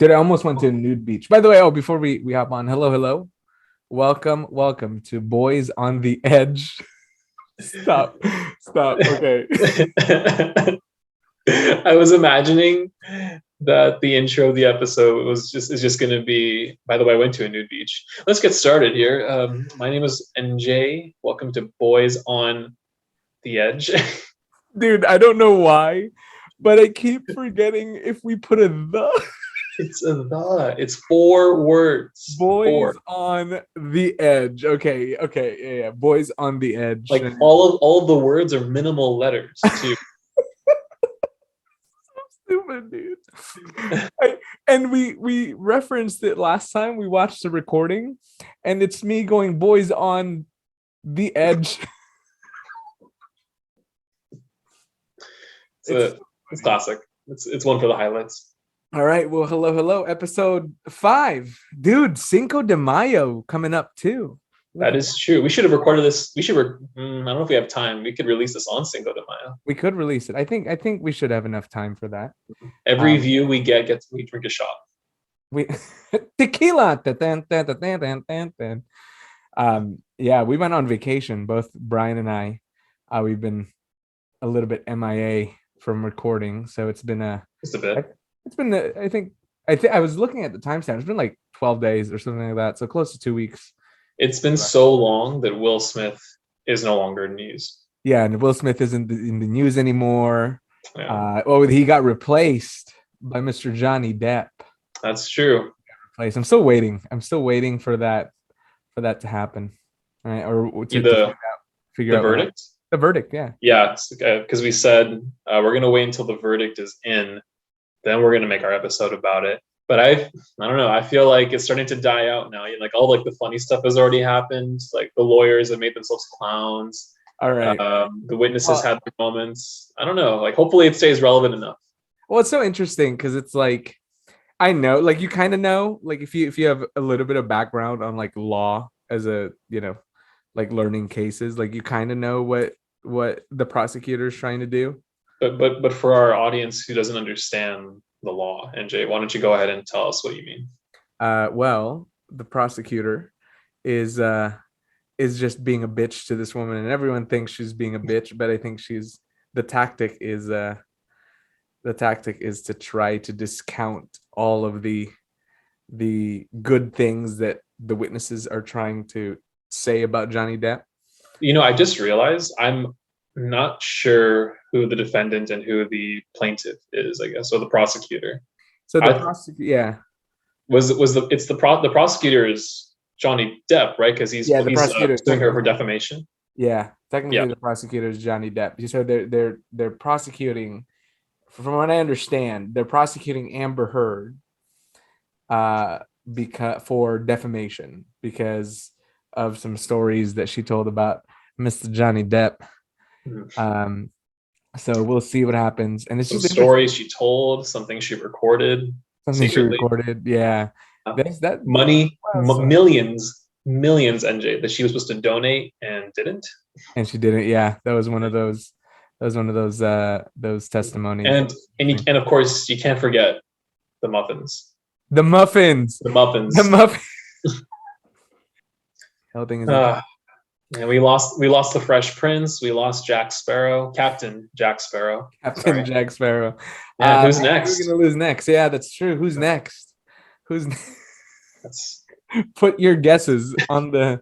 Dude, I almost went to a nude beach. By the way, before we hop on, hello. Welcome to Boys on the Edge. Stop. Okay. I was imagining that the intro of the episode is just going to be. By the way, I went to a nude beach. Let's get started here. My name is NJ. Welcome to Boys on the Edge. Dude, I don't know why, but I keep forgetting if we put a the. It's a the. It's 4 words. Boys Four. on the Edge. Okay. Yeah. Boys on the Edge. Like all of the words are minimal letters too. Stupid, dude. And we referenced it last time we watched the recording, and it's me going boys on the edge. It's classic. It's one for the highlights. All right, well, hello, episode 5, dude. Cinco de Mayo coming up too. That is true. We should have recorded this. I don't know if we have time. We could release this on Cinco de Mayo. We could release it. I think we should have enough time for that. Every view we get, we drink a shot. We tequila. Yeah, we went on vacation. Both Bryan and I. We've been a little bit MIA from recording, so it's been just a bit. It's been I think I was looking at the timestamp. It's been like 12 days or something like that, so close to 2 weeks. It's been so long that Will Smith is no longer in news. Yeah, and Will Smith isn't in the news anymore. Yeah. He got replaced by Mr. Johnny Depp. That's true. I'm still waiting for that to happen. All right, or to figure out the verdict. The verdict, yeah. Yeah, because we said we're gonna wait until the verdict is in, then we're gonna make our episode about it. But I don't know. I feel like it's starting to die out now. Like all like the funny stuff has already happened. Like the lawyers have made themselves clowns. All right. The witnesses had their moments. I don't know. Like hopefully it stays relevant enough. Well, it's so interesting because it's like I know, like you kind of know, like if you have a little bit of background on like law as a like learning cases, like you kind of know what the prosecutor is trying to do. But for our audience who doesn't understand the law, NJ, why don't you go ahead and tell us what you mean? Well, the prosecutor is just being a bitch to this woman, and everyone thinks she's being a bitch, but I think the tactic is to try to discount all of the good things that the witnesses are trying to say about Johnny Depp. I just realized I'm not sure who the defendant and who the plaintiff is, I guess, or the prosecutor. So the prosecutor, yeah, the prosecutor is Johnny Depp, right? Because he's suing her for defamation. Yeah, technically the prosecutor is Johnny Depp. So they're prosecuting, from what I understand, they're prosecuting Amber Heard, for defamation because of some stories that she told about Mr. Johnny Depp. So we'll see what happens. And it's some stories she told, something she recorded. Yeah. That money, millions, NJ, that she was supposed to donate and didn't. And she didn't. Yeah, that was one of those testimonies. And of course, you can't forget the muffins. The muffins. Whole thing is. And we lost the Fresh Prince. We lost Jack Sparrow, Captain Jack Sparrow. Jack Sparrow. Yeah, who's next? Who's gonna lose next? Yeah, that's true. Who's next? Put your guesses on the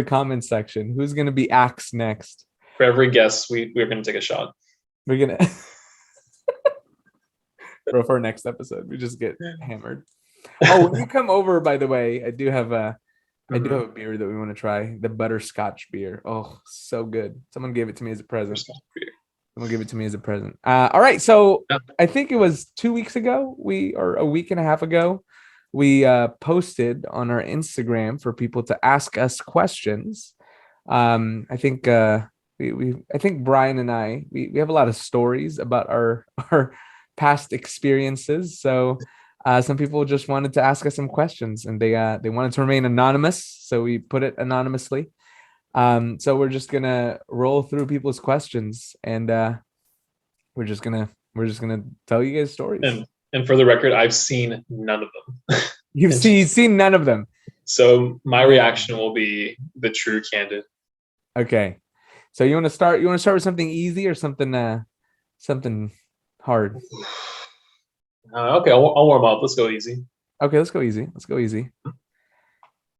comment section. Who's gonna be axed next? For every guess, we're gonna take a shot. We're gonna for our next episode. We just get hammered. Oh, when you come over, by the way, I do have a beer that we want to try. The butterscotch beer. Oh, so good. Someone gave it to me as a present. All right. So I think it was 2 weeks ago, or a week and a half ago, we posted on our Instagram for people to ask us questions. I think Bryan and I, we have a lot of stories about our past experiences. So some people just wanted to ask us some questions, and they wanted to remain anonymous, so we put it anonymously. So we're just gonna roll through people's questions, and we're just gonna tell you guys stories. And for the record, I've seen none of them. You've seen none of them. So my reaction will be the true candid. Okay. So you want to start? You want to start with something easy or something hard? Okay, I'll warm up. Let's go easy. Okay, let's go easy. Let's go easy.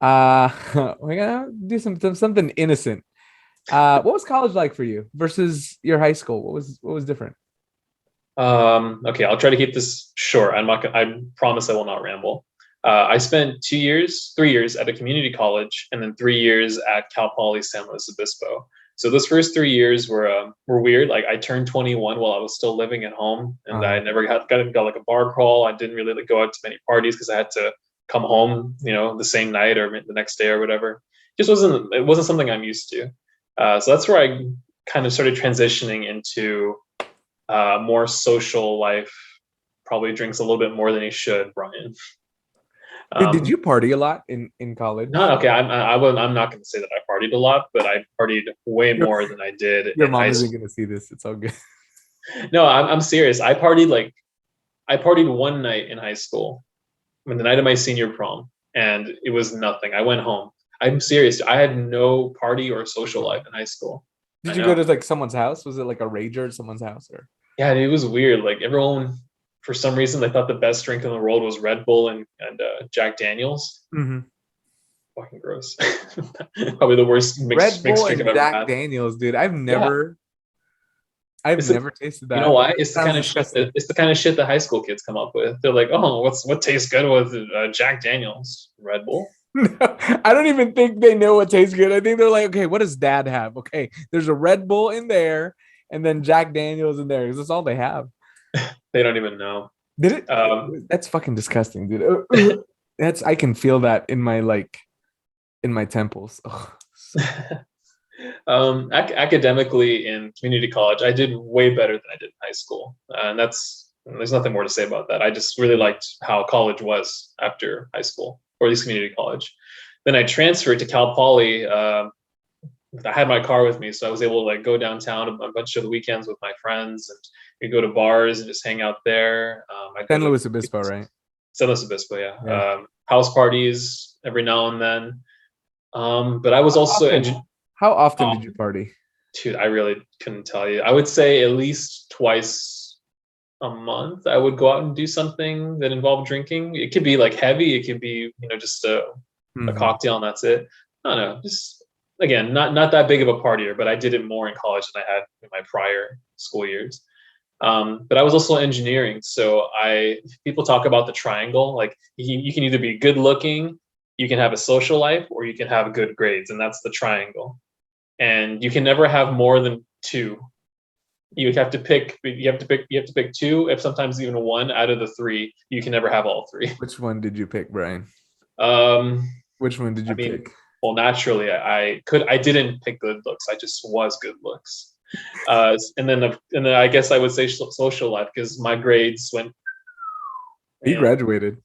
We're gonna do something innocent. What was college like for you versus your high school? What was different? Okay, I'll try to keep this short. I'm not gonna, I promise I will not ramble. I spent 2 years, 3 years at a community college, and then 3 years at Cal Poly San Luis Obispo. So those first 3 years were weird. Like I turned 21 while I was still living at home, and I never got like a bar crawl. I didn't really like, go out to many parties because I had to come home, the same night or the next day or whatever. It wasn't something I'm used to. So that's where I kind of started transitioning into more social life. Probably drinks a little bit more than he should, Bryan. Did you party a lot in college? No, okay. I'm not going to say that I partied a lot, but I partied way Your, more than I did your in mom high isn't school. gonna see this. It's all good. No, I'm serious. I partied one night in high school, when the night of my senior prom, and it was nothing. I went home. I'm serious. I had no party or social life in high school. I Did you go know. to like someone's house? Was it like a rager at someone's house or? Yeah, it was weird. Like everyone, for some reason, they thought the best drink in the world was Red Bull and Jack Daniels. Mm-hmm. Fucking gross. Probably the worst Red mixed Bull drink I've and ever Jack had. Daniels, dude. I've Yeah, never, I've it's a, never tasted you know that. why? It sounds disgusting. It's the kind of shit that high school kids come up with. They're like, oh, what tastes good with Jack Daniels, Red Bull. No, I don't even think they know what tastes good. I think they're like, okay, what does dad have? Okay, there's a Red Bull in there, and then Jack Daniels in there because that's all they have. They don't even know. Did it? Um, That's fucking disgusting, dude. That's I can feel that in my in my temples. Ugh. Academically in community college, I did way better than I did in high school, and there's nothing more to say about that. I just really liked how college was after high school, or at least community college. Then I transferred to Cal Poly. I had my car with me, so I was able to like go downtown a bunch of the weekends with my friends, and we go to bars and just hang out there. I go San to Luis Obispo, right? San Luis Obispo, yeah. Yeah. House parties every now and then. But I was How also often? How often oh, did you party? dude, I really couldn't tell you. I would say at least twice a month I would go out and do something that involved drinking. It could be like heavy, it could be, just a Mhm. cocktail and that's it. I don't know, just again, not that big of a partier, but I did it more in college than I had in my prior school years. But I was also engineering, so people talk about the triangle. Like you can either be good looking, you can have a social life, or you can have good grades, and that's the triangle. And you can never have more than two. You have to pick. You have to pick two, if sometimes even one out of the three. You can never have all three. Which one did you pick, Brian? Um, Which one did I you mean, pick? well, naturally, I didn't pick good looks. I just was good looks. And then I guess I would say social life because my grades went. You And graduated.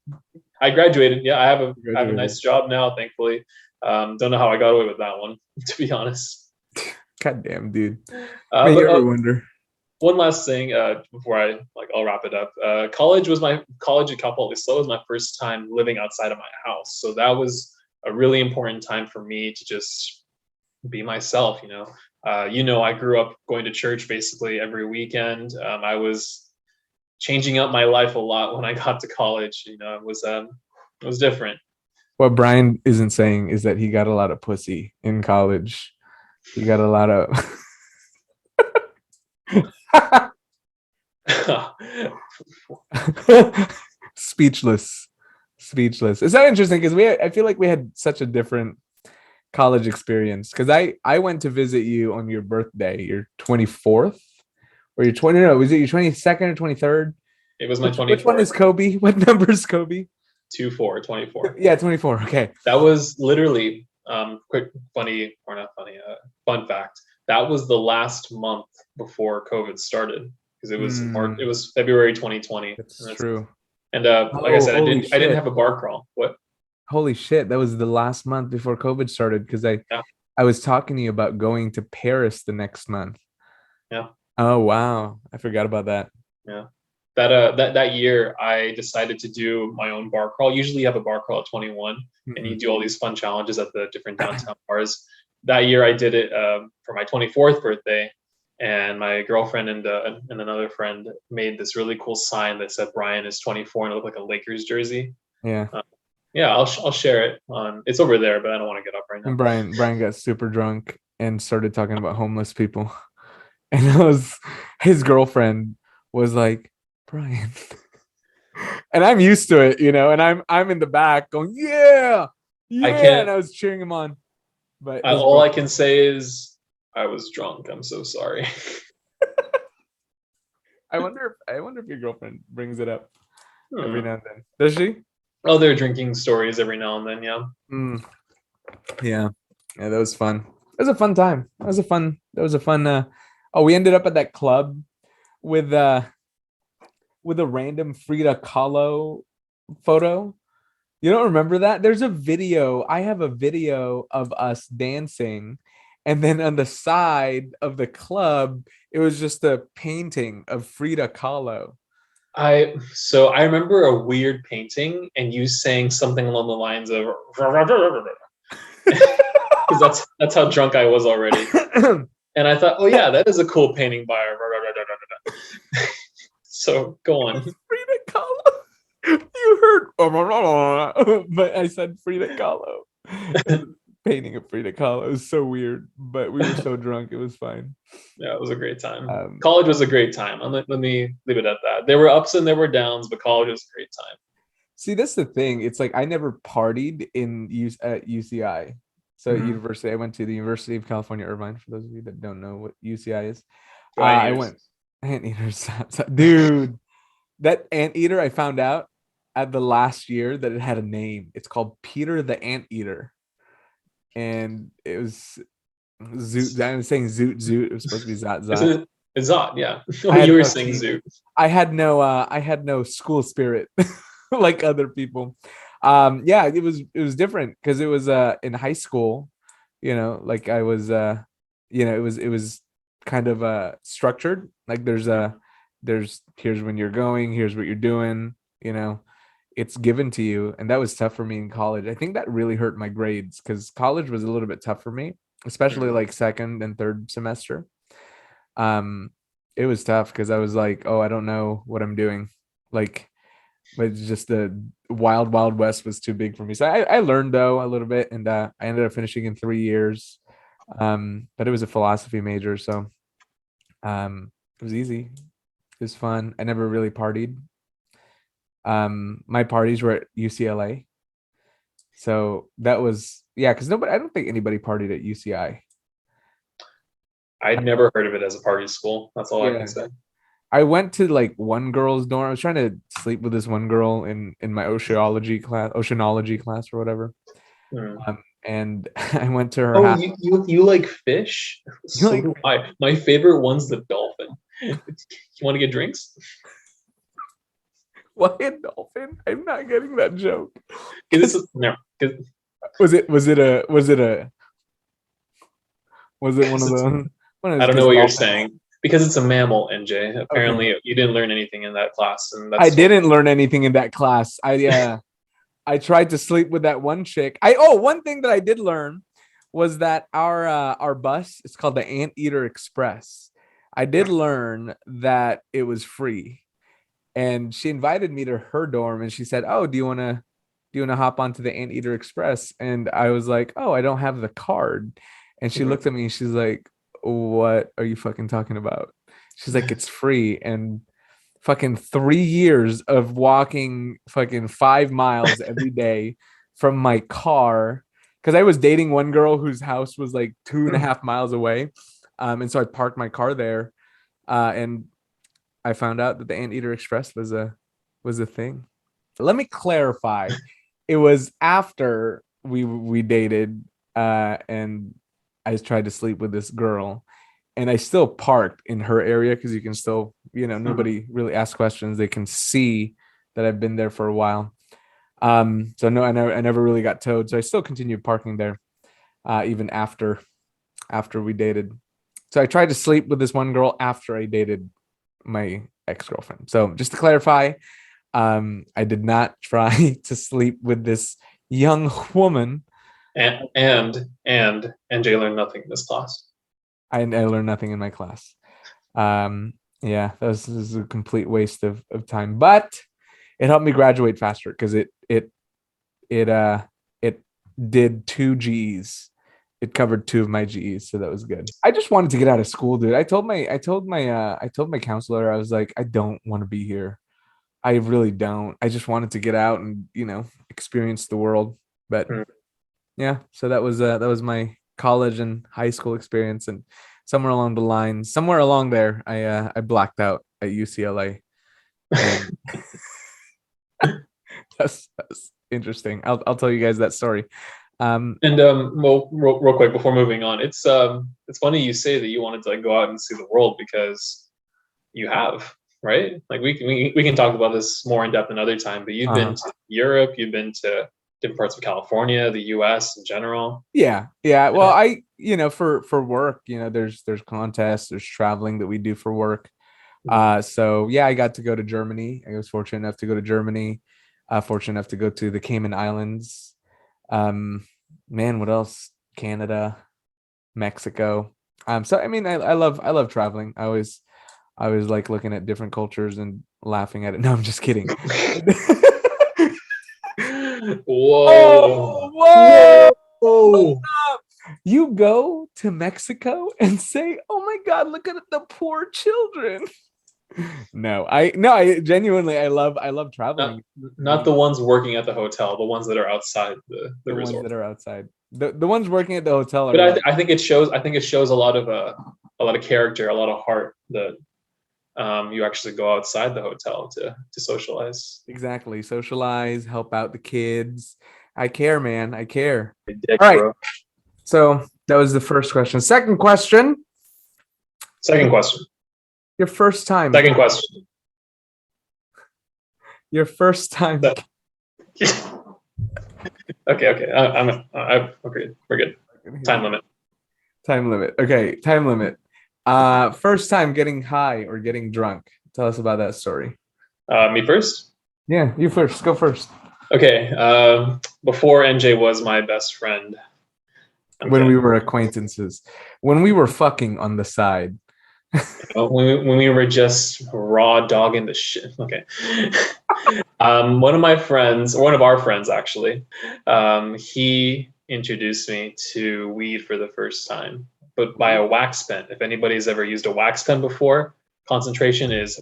I graduated. Yeah, You I have a graduated. nice job now, thankfully. Don't know how I got away with that one, to be honest. God damn, dude. Uh, May but you ever wonder. one last thing before I'll wrap it up. College at Cal Poly Slow was my first time living outside of my house, so that was a really important time for me to just be myself. I grew up going to church basically every weekend. I was changing up my life a lot when I got to college. It was different. What Brian isn't saying is that he got a lot of pussy in college. He got a lot of speechless. Speechless. Is that interesting? Because I feel like we had such a different college experience. Because I went to visit you on your birthday, your 24th, or your 20. No, was it your 22nd or 23rd? It was my Which one 24th. is Kobe? What number is Kobe? 24, 24. Yeah, 24. Okay. That was literally quick funny or not funny fun fact. That was the last month before COVID started because it was March, it was February 2020. That's true. And like I Oh, said, I holy didn't shit. have a bar crawl. What? Holy shit. That was the last month before COVID started because Yeah, I was talking to you about going to Paris the next month. yeah, Oh wow. I forgot about that. yeah. that year I decided to do my own bar crawl. Usually you have a bar crawl at 21 and you Mhm. do all these fun challenges at the different downtown bars. That year I did it for my 24th birthday, and my girlfriend and another friend made this really cool sign that said Bryan is 24 and it looked like a Lakers jersey. Yeah. Uh, yeah, I'll share it on. It's over there, but I don't want to get up right now. And Brian got super drunk and started talking about homeless people. And it was his girlfriend was like, Bryan. And I'm used to it, and I'm in the back going, yeah, I yeah. And can't. I was cheering him on. But his All I girlfriend, can say is I was drunk. I'm so sorry. I wonder if your girlfriend brings it up every Hmm. now and then. Does she? Oh, they're drinking stories every now and then. Yeah. Mm, yeah. Yeah, that was fun. It was a fun time. That was a fun oh, we ended up at that club with with a random Frida Kahlo photo. You don't remember that? There's a video. I have a video of us dancing. And then on the side of the club, it was just a painting of Frida Kahlo. I remember a weird painting and you saying something along the lines of because that's how drunk I was already. And I thought, oh yeah, that is a cool painting by so go on. Frida Kahlo. You heard, but I said Frida Kahlo. Painting of Frida Kahlo is so weird, but we were so drunk, it was fine. Yeah, it was a great time. Um, College was a great time. Let me leave it at that. There were ups and there were downs, but college was a great time. See, that's the thing. It's like I never partied at UCI. So at Mm-hmm. university, I went to the University of California, Irvine. For those of you that don't know what UCI is, Go I Anteaters. went anteaters, dude. That anteater, I found out at the last year that it had a name. It's called Peter the Anteater, and it was zoot. I was saying zoot zoot. It was supposed to be zot zot. It's odd, yeah. I Oh, had you were no saying team. Zoot. I had no school spirit like other people. Yeah, it was different because it was in high school, like I was it was kind of structured. Like there's here's when you're going, here's what you're doing, it's given to you. And that was tough for me in college. I think that really hurt my grades because college was a little bit tough for me, especially Mm. like second and third semester. um it was tough because I was like, oh, I don't know what I'm doing, like, but it's just the wild west was too big for me. So I learned though a little bit, and I ended up finishing in 3 years. But it was a philosophy major, so it was easy, it was fun. I never really partied. My parties were at UCLA, so that was, yeah, because nobody, I don't think anybody partied at UCI. I'd never heard of it as a party school. That's all I can Yeah, say. I went to like one girl's dorm. I was trying to sleep with this one girl in my oceanology class or whatever. Mm. And I went to her Oh, house. you like fish? You're So like, do I. My favorite one's the dolphin. You want to get drinks? why a dolphin? I'm not getting that joke. This is no, Was it one because of it's. the one of I those, don't know because what you're dolphins. saying. Because it's a mammal, NJ. Okay. Apparently, you didn't learn anything in that class, and I that's what. didn't learn anything in that class. I tried to sleep with that one chick. One thing that I did learn was that our bus is called the Anteater Express. I did learn that it was free. And she invited me to her dorm, and she said, "Oh, do you want to hop onto the Anteater Express?" And I was like, "Oh, I don't have the card." And she looked Mhm. at me and she's like, "What are you fucking talking about?" She's like, "It's free." And fucking 3 years of walking fucking 5 miles every day from my car, because I was dating one girl whose house was like 2.5 miles away. And so I parked my car there, and I found out that the Anteater Express was a thing. Let me clarify. It was after we dated, and I tried to sleep with this girl, and I still parked in her area because you can still, nobody really asks questions. They can see that I've been there for a while. So no, I never really got towed. So I still continued parking there, even after we dated. So I tried to sleep with this one girl after I dated my ex-girlfriend. So just to clarify, I did not try to sleep with this young woman. And NJ learned nothing in this class. I learned nothing in my class. Yeah, this is a complete waste of time, but it helped me graduate faster because it did 2 Gs. It covered 2 of my Gs, so that was good. I just wanted to get out of school, dude. I told my counselor, I was like, I don't want to be here. I really don't. I just wanted to get out and experience the world. But Hmm. yeah, so that was my college and high school experience, and somewhere along the line, somewhere along there, I blacked out at UCLA, and that's interesting. I'll tell you guys that story. And well, real quick before moving on, it's funny you say that you wanted to like go out and see the world because you have, right? Like we can talk about this more in depth another time, but you've been to Europe, you've been to different parts of California, the US in general. Yeah. Well, for work, there's contests, there's traveling that we do for work. So yeah, I got to go to Germany. I was fortunate enough to go to Germany. Fortunate enough to go to the Cayman Islands. Um, Man, what else? Canada, Mexico. So I mean, I love traveling. I always like looking at different cultures and laughing at it. No, I'm just kidding. Whoa. Oh, whoa! Whoa. You go to Mexico and say, "Oh my God, look at the poor children." No, I genuinely, I love Not, traveling. not the ones working at the hotel, the ones that are outside the The ones resort. that are outside. The ones working at the hotel are But like, I think it shows. I think it shows a lot of character, a lot of heart that you actually go outside the hotel to socialize. exactly, socialize, help out the kids. I care, man. I care. Dick, All right. bro. So that was the first question. Second question. Second question. Your first time. Second question. Your first time. Okay. I agreed. We're good. Time limit. Time limit. Okay, time limit. First time getting high or getting drunk. Tell us about that story. Me first. Yeah, you first. Go first. Okay. Before NJ was my best friend. I'm When we kidding. were acquaintances, when we were fucking on the side. When we were just raw dogging the shit. Okay. One of my friends, or one of our friends actually, he introduced me to weed for the first time, but by a wax pen. If anybody's ever used a wax pen before, concentration is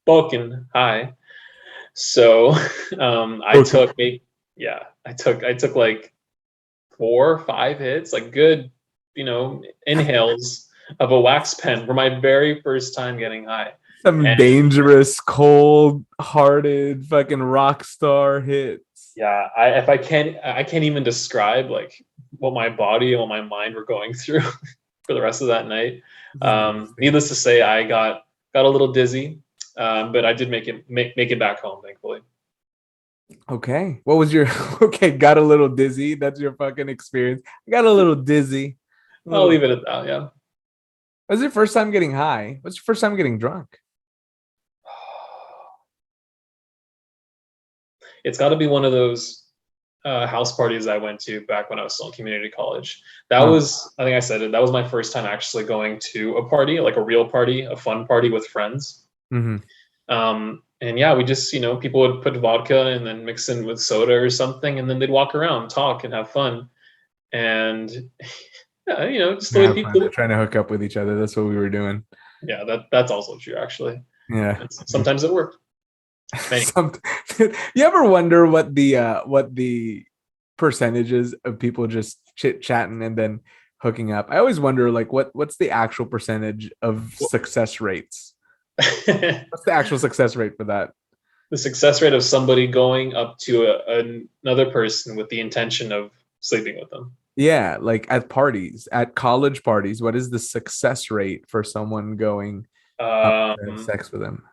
fucking high. So I Okay. took me, yeah, I took like 4 or 5 hits, like good, inhales of a wax pen for my very first time getting high. Some And dangerous, cold-hearted, fucking rock star hits. yeah, I can't even describe like what my body and what my mind were going through for the rest of that night. This is nasty. Needless to say, I got a little dizzy, but I did make it back home, thankfully. Okay. What was your okay? Got a little dizzy. That's your fucking experience. I got a little dizzy. A I'll little. leave it at that. Yeah. Was your first time getting high? What's your first time getting drunk? It's got to be one of those house parties I went to back when I was still in community college. That Huh. was, I think I said it, that was my first time actually going to a party, like a real party, a fun party with friends. Mm-hmm. And yeah, we just, people would put vodka and then mix in with soda or something, and then they'd walk around, talk, and have fun. And yeah, just the way Have fun people. trying to hook up with each other. That's what we were doing. Yeah, that's also true actually. Yeah. And sometimes it worked. Anyway. Some, you ever wonder what the percentages of people just chit chatting and then hooking up? I always wonder like what's the actual percentage of success rates? What's the actual success rate for that? The success rate of somebody going up to another person with the intention of sleeping with them. Yeah, like at parties, at college parties, what is the success rate for someone going up to have Um, sex with them?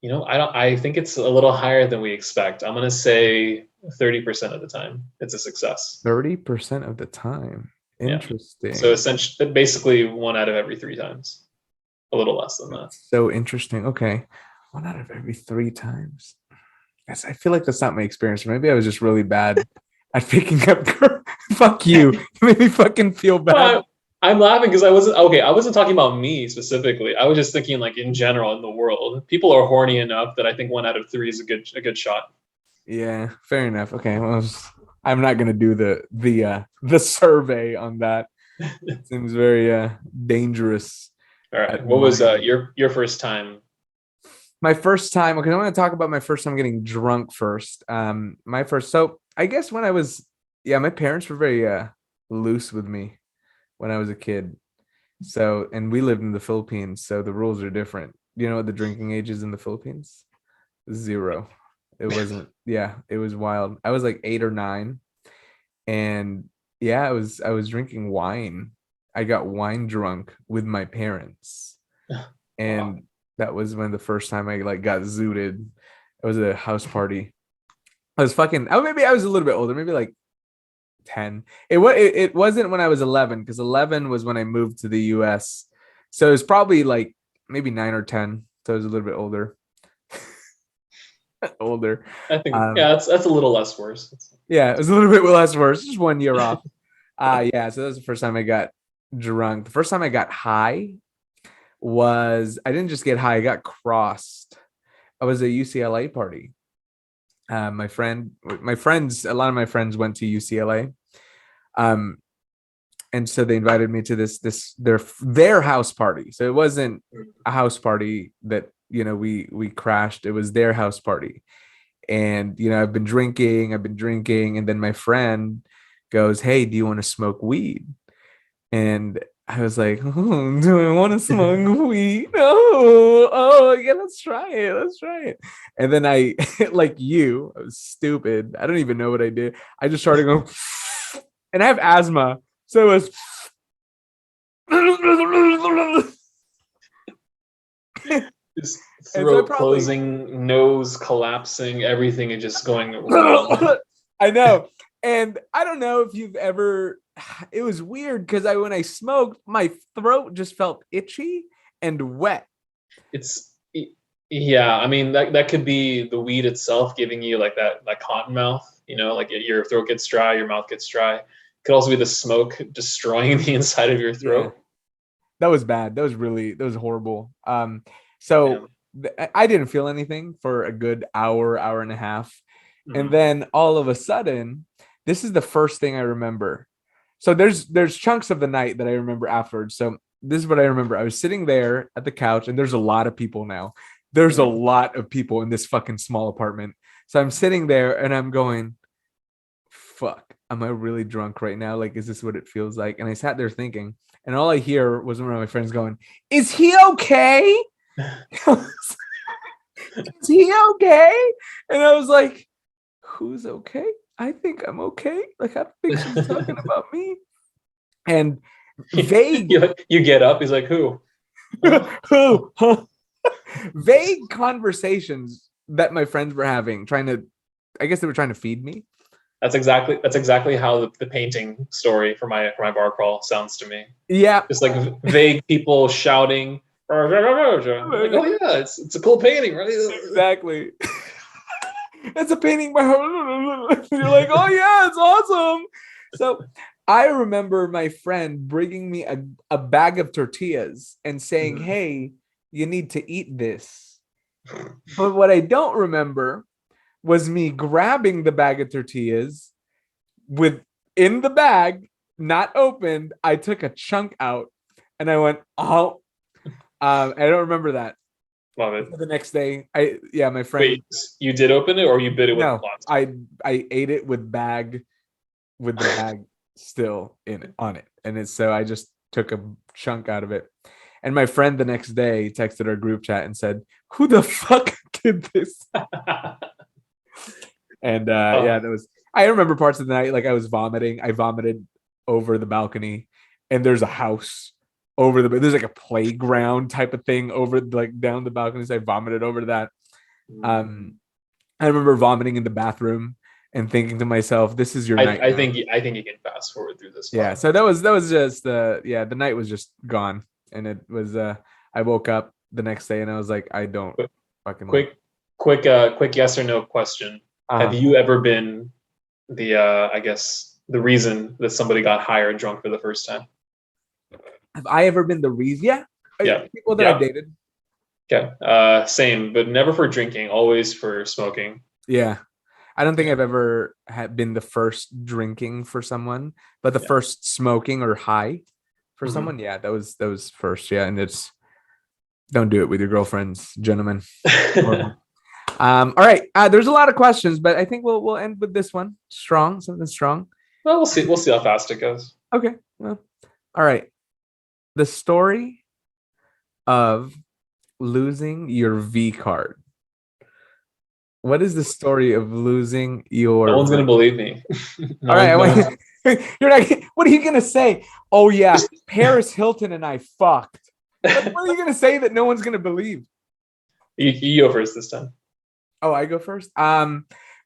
I don't. I think it's a little higher than we expect. I'm gonna say 30% of the time, it's a success. 30% of the time. Yeah. So Interesting. essentially, basically, 1 out of every 3 times. a little less than that. That's so interesting. Okay. 1 out of every 3 times. Yes, I feel like that's not my experience. Maybe I was just really bad at picking up girls. Fuck you. You made me fucking feel bad. Well, I'm laughing because I wasn't okay. I wasn't talking about me specifically. I was just thinking like in general in the world, people are horny enough that I think 1 out of 3 is a good shot. Yeah, fair enough. Okay. Well, I'm not gonna do the survey on that. Seems very dangerous All right, at what my was your first time? my first time. Okay, I want to talk about my first time getting drunk first. My first. So I guess when I was, yeah, my parents were very loose with me when I was a kid. So, and we lived in the Philippines, so the rules are different. You know what the drinking age is in the Philippines? 0. It wasn't. Yeah, it was wild. I was like 8 or 9, and yeah, I was drinking wine. I got wine drunk with my parents, Wow. and that was when the first time I like got zooted. It was a house party. I was fucking. Oh, maybe I was a little bit older, maybe like 10. It wasn't when I was 11, because 11 was when I moved to the US. So it was probably like maybe 9 or 10. So I was a little bit older. Older. I think Um, yeah, that's a little less worse. yeah, it was a little bit less worse, just 1 year off. Yeah, so that was the first time I got drunk. The first time I got high was I didn't just get high, I got crossed. I was at a UCLA party. My friends, a lot of my friends went to UCLA. Um, and so they invited me to their house party. So it wasn't a house party that we crashed. It was their house party. And I've been drinking, and then my friend goes, "Hey, do you want to smoke weed?" And I was like, "Oh, do I want to smoke weed? No. Oh, yeah, let's try it. Let's try it." And then I, like I was stupid. I don't even know what I did. I just started going, and I have asthma. So it was, Just and so I throat probably, closing, nose collapsing, everything is just going wrong. I know. And I don't know if you've ever, it was weird because when I smoked, my throat just felt itchy and wet. It's yeah, I mean that could be the weed itself giving you like that cotton mouth, like your throat gets dry, your mouth gets dry. It could also be the smoke destroying the inside of your Yeah. throat. That was bad. That was horrible. Yeah. So I didn't feel anything for a good hour and a half. And Mhm. then all of a sudden, this is the first thing I remember. So there's chunks of the night that I remember afterwards. So this is what I remember. I was sitting there at the couch, and there's a lot of people now. There's a Mhm. lot of people in this fucking small apartment. So I'm sitting there and I'm going, fuck, am I really drunk right now? Like, is this what it feels like? And I sat there thinking, and all I hear was one of my friends going, "Is he okay? Is he okay?" And I was like, who's okay? I think I'm okay. Like, I don't think she's talking about me. And vague, You get up. He's like, who? Huh? who, huh? Vague conversations that my friends were having, I guess they were trying to feed me. That's exactly how the painting story for my bar crawl sounds to me. Yeah, Just like vague people shouting. Like, oh yeah, it's a cool painting, right? exactly. It's a painting by her. You're like, oh yeah, it's awesome. So I remember my friend bringing me a bag of tortillas and saying, Mhm. "Hey, you need to eat this." But what I don't remember was me grabbing the bag of tortillas with in the bag, not opened. I took a chunk out and I went, "Oh." I don't remember that. Love it. So the next day, my friend. Wait, you did open it or you bit it with No, lots? I ate it with the bag still in it on it. And it's so I just took a chunk out of it. And my friend the next day texted our group chat and said, "Who the fuck did this?" And yeah, Oh, that was I remember parts of the night like I was vomiting. I vomited over the balcony, and there's a house there's like a playground type of thing over like down the balcony. So I vomited over that. Um I remember vomiting in the bathroom and thinking to myself, "This is your I, night I now." think I think you can fast forward through this Yeah. part. So that was just the night was just gone, and it was I woke up the next day and I was like, I don't Quick, fucking like. quick yes or no question. Have Uh, you ever been the I guess the reason that somebody got high or drunk for the first time? have I ever been the reason? Yeah, Yeah. people that I've Yeah. dated. Okay. Same, but never for drinking, always for smoking. Yeah, I don't think Yeah. I've ever had been the first drinking for someone, but the Yeah. first smoking or high for Mhm. someone. Yeah, that was first. Yeah, and it's don't do it with your girlfriends, gentlemen. Horrible. All right. There's a lot of questions, but I think we'll end with this one. Strong, something strong. Well, we'll see. We'll see how fast it goes. Okay. Well, all right. The story of losing your V card. What is the story of losing No your? one's gonna believe me. All No right. one. I No one's. want. You're not. What are you gonna say? Oh yeah, Paris Hilton and I fucked. What are you gonna say that no one's gonna believe? You go first this time. Oh, I go first.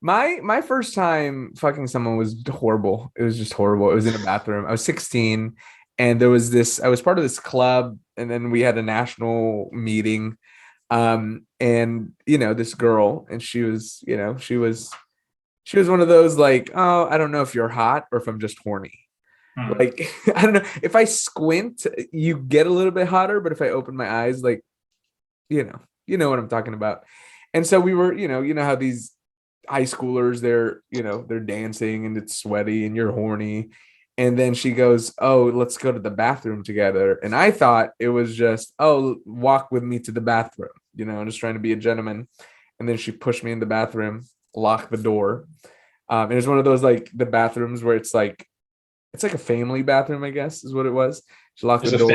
My first time fucking someone was horrible. It was just horrible. It was in a bathroom. I was 16, and there was this. I was part of this club, and then we had a national meeting. And this girl, and she was one of those like, oh, I don't know if you're hot or if I'm just horny. Hmm. Like, I don't know. If I squint, you get a little bit hotter, but if I open my eyes, like, you know what I'm talking about. And so we were, you know how these high schoolers, they're dancing and it's sweaty and you're horny. And then she goes, "Oh, let's go to the bathroom together." And I thought it was just, "Oh, walk with me to the bathroom," just trying to be a gentleman. And then she pushed me in the bathroom, locked the door. And it's one of those like the bathrooms where it's like a family bathroom, I guess, is what it was. She locked the door.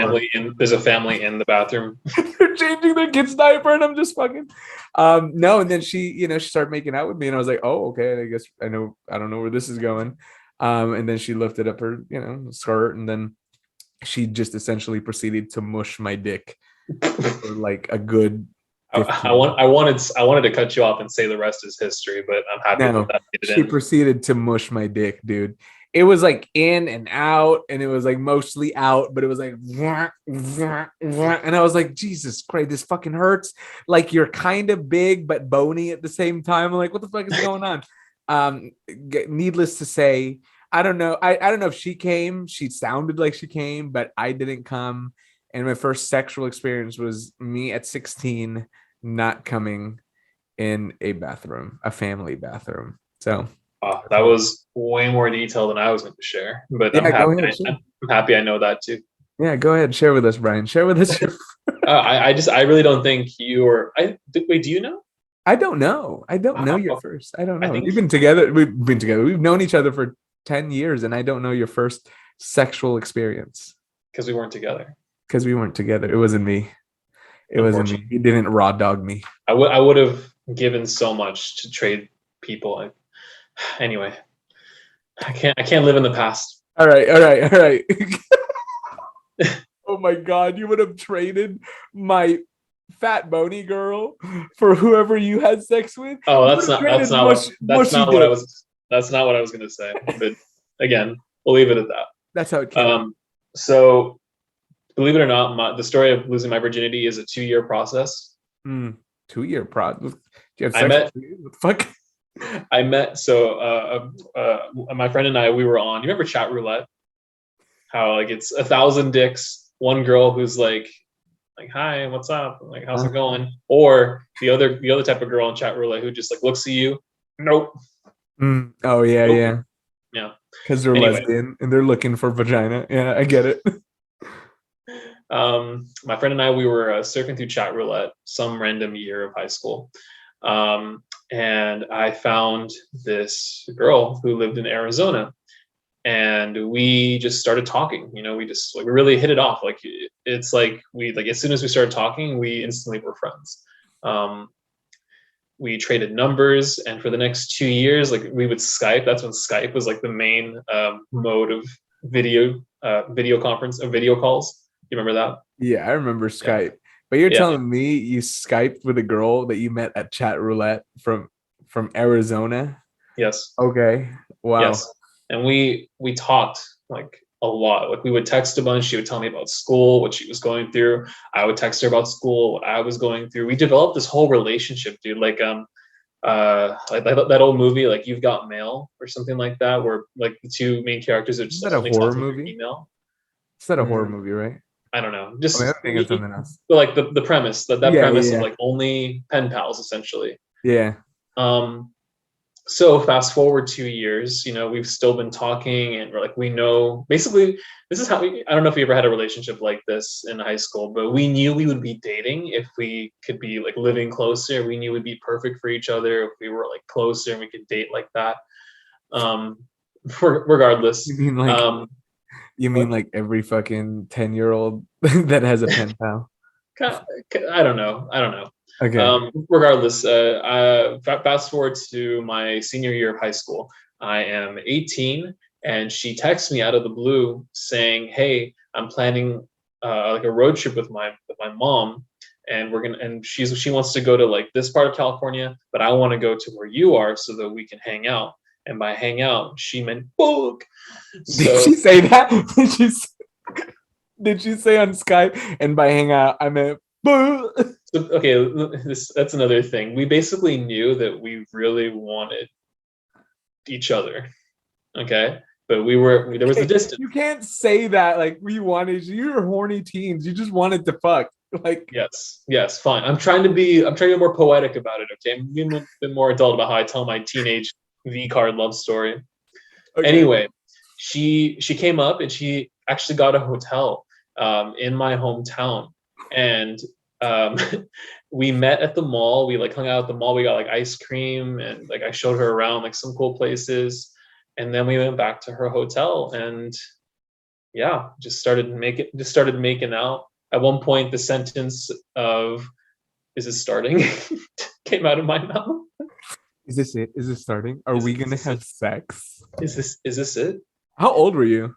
There's a family in the bathroom. They're changing their kid's diaper, and I'm just fucking. No, and then she started making out with me, and I was like, oh, okay. I guess I don't know where this is going. And then she lifted up her, skirt, and then she just essentially proceeded to mush my dick for like a good I, I 15. want I wanted I wanted to cut you off and say the rest is history, but I'm happy that No, that made it she in. proceeded to mush my dick, dude. It was like in and out, and it was like mostly out, but it was like, and I was like, Jesus Christ, this fucking hurts. Like you're kind of big but bony at the same time. I'm like, what the fuck is going on? Needless to say, I don't know. I don't know if she came. She sounded like she came, but I didn't come. And my first sexual experience was me at 16 not coming in a bathroom, a family bathroom. So That was way more detail than I was going to share, but I'm yeah, go happy. ahead. Share. I'm happy I know that too. Yeah, go ahead. Share with us, Bryan. Share with us. I really don't think you or I. Wait, do you know? I don't know. I don't know your Wow. first. I don't I know. think We've been together. We've been together. We've known each other for 10 years, and I don't know your first sexual experience because we weren't together. because we weren't together. It wasn't me. It wasn't me. Unfortunately, He didn't raw dog me. I would have given so much to trade people. Anyway, I can't live in the past. All right. All right. All right. Oh my God. You would have traded my fat bony girl for whoever you had sex with. Oh, You would have traded mushy dick. that's not what I was gonna say. But again, we'll leave it at That's how it that. came out. So believe it or not, the story of losing my virginity is a 2-year process. 2-year prod. Do you have I sex? met What the fuck? I met my friend and I, we were on. You remember chat roulette? How like it's 1,000 dicks, one girl who's like hi, what's up? Like how's it going? Or the other type of girl in chat roulette who just like looks at you. Nope. Oh yeah, Nope. yeah. Yeah. Because they're Anyway, lesbian and they're looking for vagina. Yeah, I get it. my friend and I, we were surfing through chat roulette some random year of high school. And I found this girl who lived in Arizona, and we just started talking. We just like we really hit it off. Like it's like we like as soon as we started talking, we instantly were friends. Um, we traded numbers, and for the next 2 years, like we would Skype. That's when Skype was like the main mode of video conference of video calls. You remember that? Yeah, I remember Yeah, Skype. But you're yeah, telling me you Skyped with a girl that you met at chat roulette from Arizona? yes, Okay. Wow. yes. And we talked like a lot. Like we would text a bunch. She would tell me about school, what she was going through. I would text her about school, what I was going through. We developed this whole relationship, dude. Like that old movie, like You've Got Mail or something like that, where like the two main characters are Is just that a only horror talking through movie? email. Is that a horror Mm, movie, right? I don't know. I mean, I'm Just thinking of something else. but like the premise, that Yeah, premise of yeah, like only pen pals essentially. yeah. Um, so fast forward 2 years, we've still been talking, and we're like, we know basically this is how I don't know if we ever had a relationship like this in high school, but we knew we would be dating if we could be like living closer. We knew we'd be perfect for each other if we were like closer and we could date like that. Um, You regardless, mean like you mean what? like every fucking 10-year-old that has a pen pal? I don't know. I don't know. Okay. Regardless, fast forward to my senior year of high school. I am 18, and she texts me out of the blue saying, "Hey, I'm planning like a road trip with my mom, and she wants to go to like this part of California, but I want to go to where you are so that we can hang out." And by hang out, she meant book. Did So she say that? Did she say on Skype? And by hang out, I meant boo. So, okay, that's another thing. We basically knew that we really wanted each other. Okay, but there was a distance. You can't say that like we wanted you. You're horny teens. You just wanted to fuck. Like, Yes, fine. I'm trying to be more poetic about it. Okay, I'm being a bit more adult about how I tell my teenage V card love story. okay. Anyway, she came up and she actually got a hotel in my hometown, and um, we met at the mall. We like hung out at the mall. We got like ice cream, and like I showed her around like some cool places, and then we went back to her hotel, and yeah, just started making out. At one point, the sentence of "Is it starting?" came out of my mouth. Is this it? Is this starting? Are we Is gonna this it? have sex? Is this it? How old were you?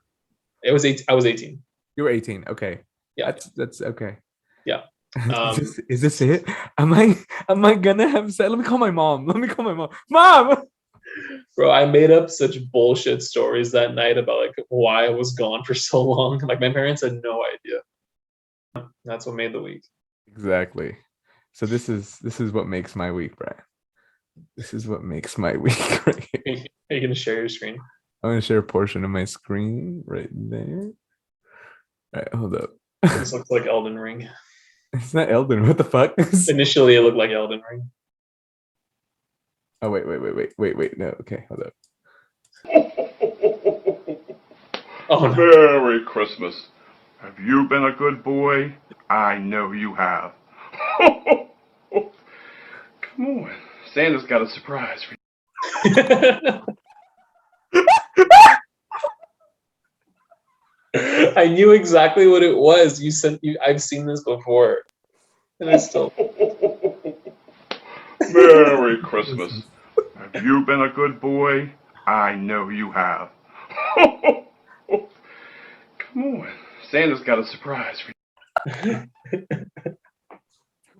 It was eight. I was 18. You were 18. Okay. Yeah, That's okay. yeah. Is Um, this it? Am I gonna have sex? Let me call my mom. Let me call my mom. Mom! Bro, I made up such bullshit stories that night about like why I was gone for so long. Like my parents had no idea. That's what made the week. Exactly. So this is what makes my week, Brian. This is what makes my week right here. Are you gonna share your screen? I'm gonna share a portion of my screen right there. All right, hold up. This looks like Elden Ring. It's not Elden. What the fuck? Initially, it looked like Elden Ring. Oh wait. No, okay, hold up. Oh no. Merry Christmas. Have you been a good boy? I know you have. Come on. Santa's got a surprise for you. I knew exactly what it was. You sent you. I've seen this before, and I still. Merry Christmas. Have you been a good boy? I know you have. Come on. Santa's got a surprise for you.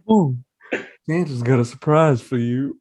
Oh, Santa's got a surprise for you.